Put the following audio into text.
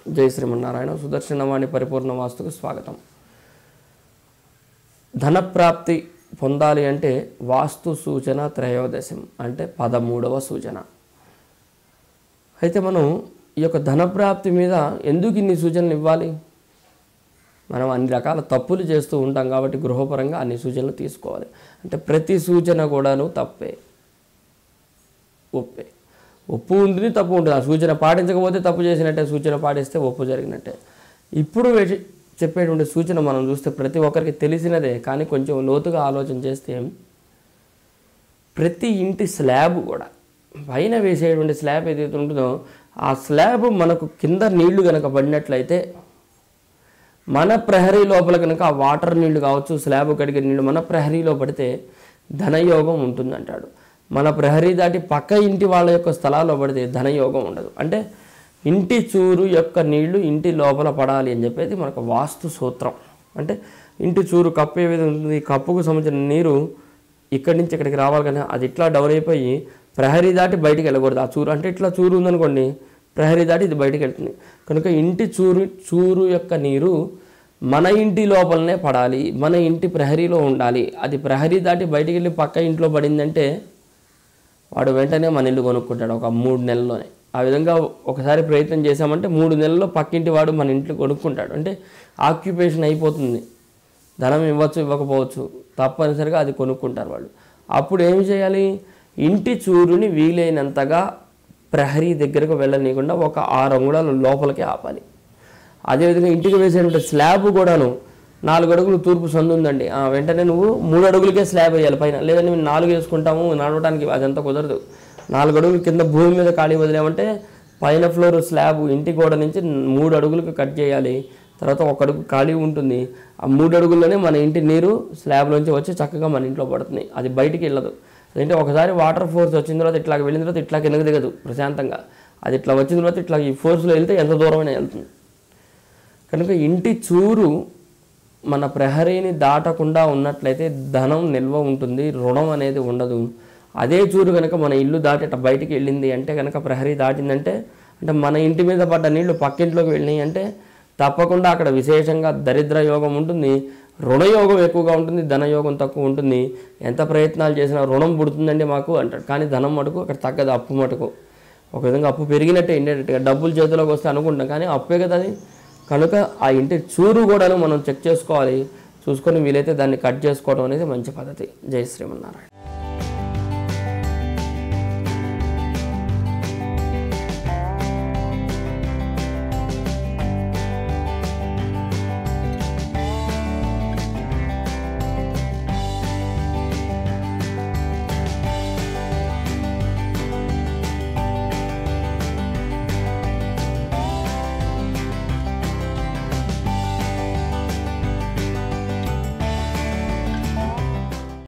జై శ్రీమన్నారాయణ. సుదర్శనవాణి పరిపూర్ణ వాస్తుకు స్వాగతం. ధనప్రాప్తి పొందాలి అంటే వాస్తు సూచన త్రయోదశం అంటే 13వ సూచన. అయితే మనం ఈ యొక్క ధనప్రాప్తి మీద ఎందుకు ఇన్ని సూచనలు ఇవ్వాలి? మనం అన్ని రకాల తప్పులు చేస్తూ ఉంటాం కాబట్టి గృహపరంగా అన్ని సూచనలు తీసుకోవాలి. అంటే ప్రతి సూచన కూడాను తప్పే, ఒప్పే. ఒప్పు ఉంటుంది, తప్పు ఉంటుంది. ఆ సూచన పాటించకపోతే తప్పు చేసినట్టే, సూచన పాటిస్తే ఒప్పు జరిగినట్టే. ఇప్పుడు చెప్పేటువంటి సూచన మనం చూస్తే ప్రతి ఒక్కరికి తెలిసినదే, కానీ కొంచెం లోతుగా ఆలోచన చేస్తే ప్రతి ఇంటి స్లాబ్ కూడా పైన వేసేటువంటి స్లాబ్ ఏదైతే ఉంటుందో ఆ స్లాబ్ మనకు కింద నీళ్లు కనుక పడినట్లయితే మన ప్రహరీ లోపల కనుక ఆ వాటర్ నీళ్లు కావచ్చు, స్లాబ్ కడిగే నీళ్లు మన ప్రహరీలో పడితే ధనయోగం ఉంటుందంటాడు. మన ప్రహరీ దాటి పక్క ఇంటి వాళ్ళ యొక్క స్థలాల్లో పడితే ధనయోగం ఉండదు. అంటే ఇంటి చూరు యొక్క నీళ్లు ఇంటి లోపల పడాలి అని చెప్పేది మనకు వాస్తు సూత్రం. అంటే ఇంటి చూరు కప్పు ఏ విధంగా ఉంటుంది, కప్పుకు సంబంధించిన నీరు ఇక్కడి నుంచి ఇక్కడికి రావాలి, కానీ అది ఇట్లా డౌన్ అయిపోయి ప్రహరీ దాటి బయటికి వెళ్ళకూడదు. ఆ చూరు అంటే ఇట్లా చూరు ఉందనుకోండి, ప్రహరీ దాటి ఇది బయటికి వెళ్తుంది. కనుక ఇంటి చూరు యొక్క నీరు మన ఇంటి లోపలనే పడాలి, మన ఇంటి ప్రహరీలో ఉండాలి. అది ప్రహరీ దాటి బయటికి వెళ్ళి పక్క ఇంట్లో పడిందంటే వాడు వెంటనే మన ఇల్లు కొనుక్కుంటాడు ఒక 3 నెలల్లోనే. ఆ విధంగా ఒకసారి ప్రయత్నం చేశామంటే 3 నెలల్లో పక్కింటి వాడు మన ఇంట్లో కొనుక్కుంటాడు. అంటే ఆక్యుపేషన్ అయిపోతుంది. ధనం ఇవ్వచ్చు, ఇవ్వకపోవచ్చు, తప్పనిసరిగా అది కొనుక్కుంటారు వాళ్ళు. అప్పుడు ఏం చేయాలి? ఇంటి చూరుని వీలైనంతగా ప్రహరీ దగ్గరకు వెళ్ళనీయకుండా ఒక 6 అంగుళాల లోపలికి ఆపాలి. అదేవిధంగా ఇంటికి వేసేటువంటి స్లాబ్ కూడాను 4 అడుగులు తూర్పు సందు ఉందండి, వెంటనే నువ్వు 3 అడుగులకే స్లాబ్ వేయాలి పైన. లేదంటే మేము 4 వేసుకుంటాము నడవడానికి, అదంతా కుదరదు. 4 అడుగులు కింద భూమి మీద ఖాళీ వదిలేమంటే పైన ఫ్లోర్ స్లాబ్ ఇంటి గోడ నుంచి 3 అడుగులకు కట్ చేయాలి. తర్వాత 1 అడుగు ఖాళీ ఉంటుంది. ఆ 3 అడుగుల్లోనే మన ఇంటి నీరు స్లాబ్లోంచి వచ్చి చక్కగా మన ఇంట్లో పడుతుంది, అది బయటికి వెళ్ళదు. అదంటే ఒకసారి వాటర్ ఫోర్స్ వచ్చిన తర్వాత ఇట్లా వెళ్ళిన తర్వాత ఇట్లా కిందకి దిగదు ప్రశాంతంగా. అది ఇట్లా వచ్చిన తర్వాత ఇట్లా ఈ ఫోర్స్లో వెళ్తే ఎంత దూరమైనా వెళ్తుంది. కనుక ఇంటి చూరు మన ప్రహరీని దాటకుండా ఉన్నట్లయితే ధనం నిల్వ ఉంటుంది, రుణం అనేది ఉండదు. అదే చూరు కనుక మన ఇల్లు దాటి అట్లా బయటికి వెళ్ళింది అంటే కనుక ప్రహరీ దాటిందంటే అంటే మన ఇంటి మీద పడ్డ నీళ్లు పక్కింట్లోకి వెళ్ళినాయి అంటే తప్పకుండా అక్కడ విశేషంగా దరిద్ర యోగం ఉంటుంది, రుణయోగం ఎక్కువగా ఉంటుంది, ధనయోగం తక్కువ ఉంటుంది. ఎంత ప్రయత్నాలు చేసినా రుణం పుడుతుందండి మాకు అంటాడు, కానీ ధనం మటుకు అక్కడ తగ్గదు, అప్పు మటుకు. ఒక విధంగా అప్పు పెరిగినట్టే ఇండైరెక్ట్గా, డబ్బులు చేతిలోకి వస్తే అనుకుంటాం కానీ అప్పే కదా అది. కనుక ఆ ఇంటి చూరు కూడాను మనం చెక్ చేసుకోవాలి, చూసుకొని వీలైతే దాన్ని కట్ చేసుకోవడం అనేది మంచి పద్ధతి. జై శ్రీమన్నారాయణ.